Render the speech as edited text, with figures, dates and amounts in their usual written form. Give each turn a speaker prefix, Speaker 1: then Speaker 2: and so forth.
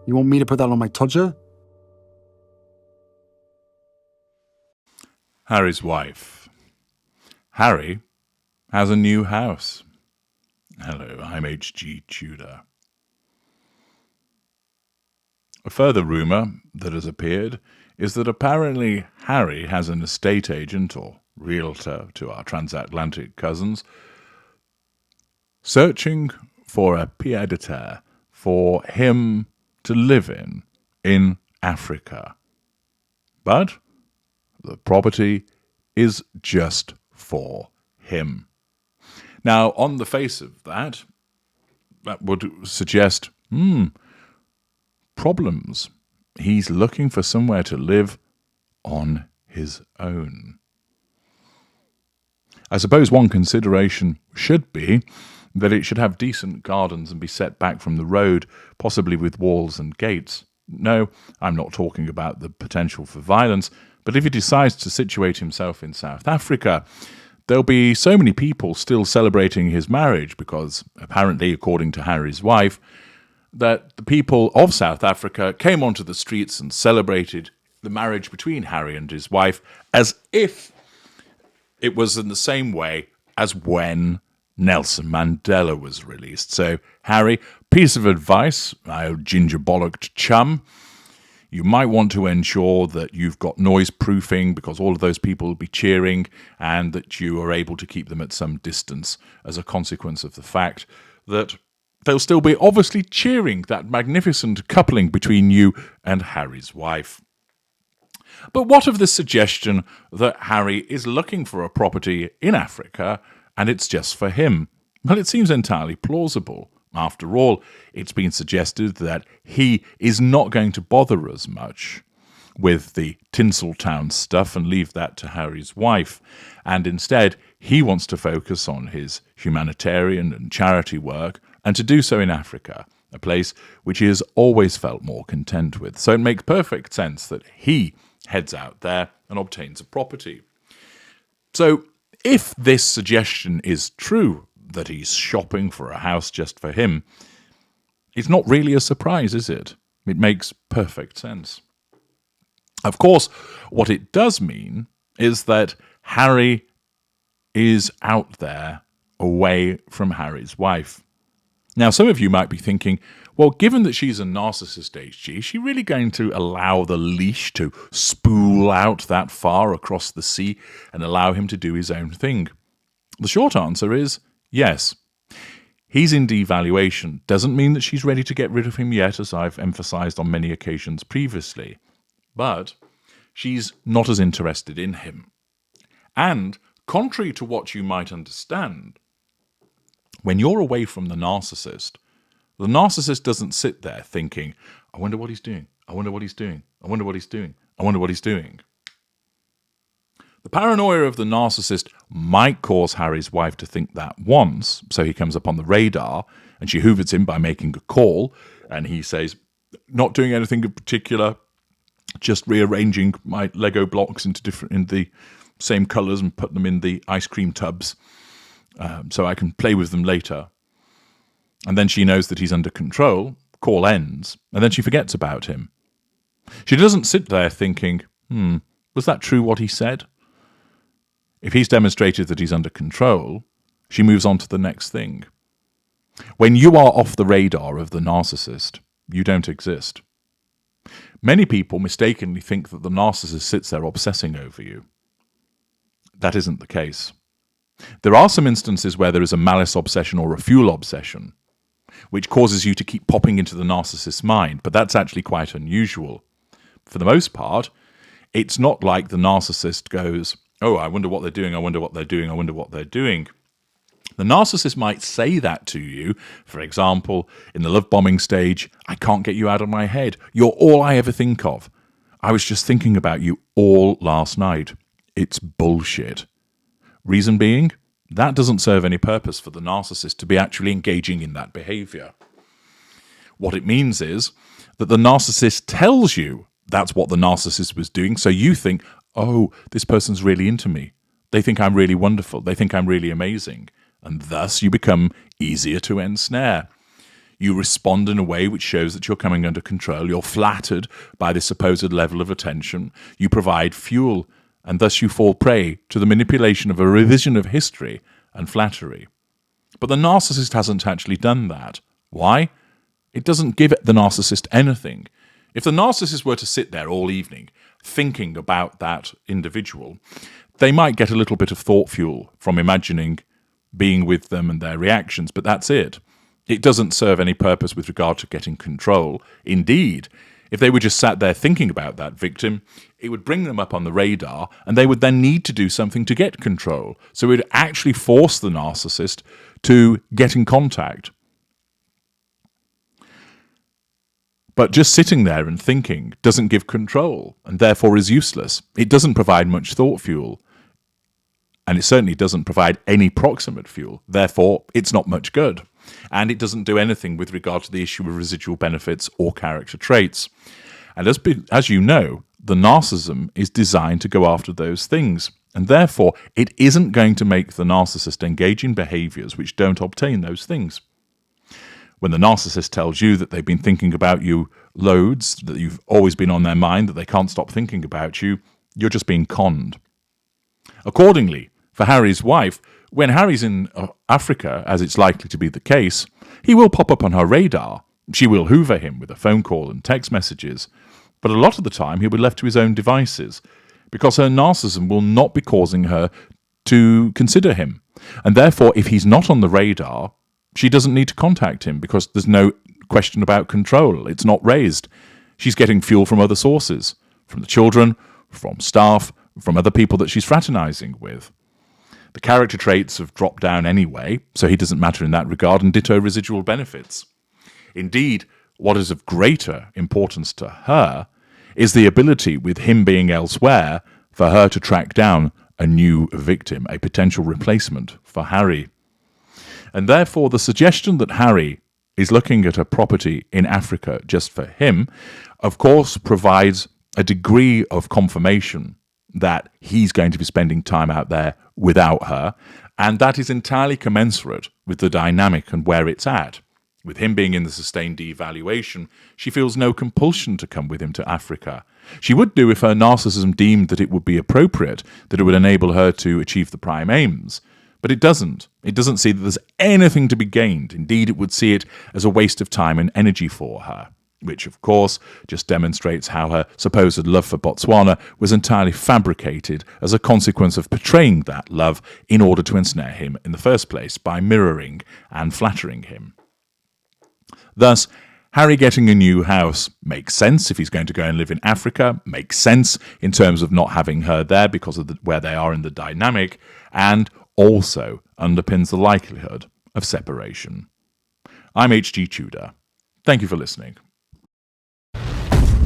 Speaker 1: You want me to put that on my Tudor?
Speaker 2: Harry's wife. Harry has a new house. Hello, I'm H.G. Tudor. A further rumour that has appeared is that apparently Harry has an estate agent or realtor to our transatlantic cousins searching for a pied-à-terre for him to live in Africa. But the property is just for him. Now, on the face of that would suggest, problems. He's looking for somewhere to live on his own. I suppose one consideration should be that it should have decent gardens and be set back from the road, possibly with walls and gates. No, I'm not talking about the potential for violence, but if he decides to situate himself in South Africa, there'll be so many people still celebrating his marriage because, apparently, according to Harry's wife, that the people of South Africa came onto the streets and celebrated the marriage between Harry and his wife as if it was in the same way as when Nelson Mandela was released. So, Harry, piece of advice, my ginger-bollocked chum, you might want to ensure that you've got noise proofing because all of those people will be cheering and that you are able to keep them at some distance as a consequence of the fact that they'll still be obviously cheering that magnificent coupling between you and Harry's wife. But what of the suggestion that Harry is looking for a property in Africa and it's just for him? Well, it seems entirely plausible. After all, it's been suggested that he is not going to bother as much with the Tinseltown stuff and leave that to Harry's wife, and instead he wants to focus on his humanitarian and charity work, and to do so in Africa, a place which he has always felt more content with. So it makes perfect sense that he heads out there and obtains a property. So if this suggestion is true, that he's shopping for a house just for him, it's not really a surprise, is it? It makes perfect sense. Of course, what it does mean is that Harry is out there away from Harry's wife. Now, some of you might be thinking, well, given that she's a narcissist, HG, is she really going to allow the leash to spool out that far across the sea and allow him to do his own thing? The short answer is yes. He's in devaluation. Doesn't mean that she's ready to get rid of him yet, as I've emphasized on many occasions previously. But she's not as interested in him. And, contrary to what you might understand, when you're away from the narcissist doesn't sit there thinking, I wonder what he's doing, I wonder what he's doing, I wonder what he's doing, I wonder what he's doing. The paranoia of the narcissist might cause Harry's wife to think that once, so he comes up on the radar and she hoovers him by making a call, and he says, not doing anything in particular, just rearranging my Lego blocks in the same colours and put them in the ice cream tubs so I can play with them later. And then she knows that he's under control, call ends, and then she forgets about him. She doesn't sit there thinking, was that true what he said? If he's demonstrated that he's under control, she moves on to the next thing. When you are off the radar of the narcissist, you don't exist. Many people mistakenly think that the narcissist sits there obsessing over you. That isn't the case. There are some instances where there is a malice obsession or a fuel obsession, which causes you to keep popping into the narcissist's mind, but that's actually quite unusual. For the most part, it's not like the narcissist goes, oh, I wonder what they're doing, I wonder what they're doing, I wonder what they're doing. The narcissist might say that to you, for example, in the love bombing stage, I can't get you out of my head. You're all I ever think of. I was just thinking about you all last night. It's bullshit. Reason being, that doesn't serve any purpose for the narcissist to be actually engaging in that behavior. What it means is that the narcissist tells you that's what the narcissist was doing, so you think, oh, this person's really into me. They think I'm really wonderful. They think I'm really amazing. And thus you become easier to ensnare. You respond in a way which shows that you're coming under control. You're flattered by this supposed level of attention. You provide fuel, and thus you fall prey to the manipulation of a revision of history and flattery. But the narcissist hasn't actually done that. Why? It doesn't give the narcissist anything. If the narcissist were to sit there all evening thinking about that individual, they might get a little bit of thought fuel from imagining being with them and their reactions, but that's it. It doesn't serve any purpose with regard to getting control. Indeed, if they were just sat there thinking about that victim, it would bring them up on the radar, and they would then need to do something to get control. So it would actually force the narcissist to get in contact. But just sitting there and thinking doesn't give control, and therefore is useless. It doesn't provide much thought fuel, and it certainly doesn't provide any proximate fuel. Therefore, it's not much good. And it doesn't do anything with regard to the issue of residual benefits or character traits. And as you know, the narcissism is designed to go after those things. And therefore, it isn't going to make the narcissist engage in behaviors which don't obtain those things. When the narcissist tells you that they've been thinking about you loads, that you've always been on their mind, that they can't stop thinking about you, you're just being conned. Accordingly, for Harry's wife, when Harry's in Africa, as it's likely to be the case, he will pop up on her radar. She will hoover him with a phone call and text messages. But a lot of the time he'll be left to his own devices, because her narcissism will not be causing her to consider him. And therefore, if he's not on the radar, she doesn't need to contact him, because there's no question about control. It's not raised. She's getting fuel from other sources, from the children, from staff, from other people that she's fraternizing with. The character traits have dropped down anyway, so he doesn't matter in that regard, and ditto residual benefits. Indeed, what is of greater importance to her is the ability, with him being elsewhere, for her to track down a new victim, a potential replacement for Harry. And therefore, the suggestion that Harry is looking at a property in Africa just for him, of course, provides a degree of confirmation that he's going to be spending time out there without her, and that is entirely commensurate with the dynamic and where it's at. With him being in the sustained devaluation, she feels no compulsion to come with him to Africa. She would do if her narcissism deemed that it would be appropriate, that it would enable her to achieve the prime aims. But it doesn't. It doesn't see that there's anything to be gained. Indeed, it would see it as a waste of time and energy for her, which, of course, just demonstrates how her supposed love for Botswana was entirely fabricated as a consequence of portraying that love in order to ensnare him in the first place by mirroring and flattering him. Thus, Harry getting a new house makes sense if he's going to go and live in Africa, makes sense in terms of not having her there because of where they are in the dynamic, and also underpins the likelihood of separation. I'm H.G. Tudor. Thank you for listening.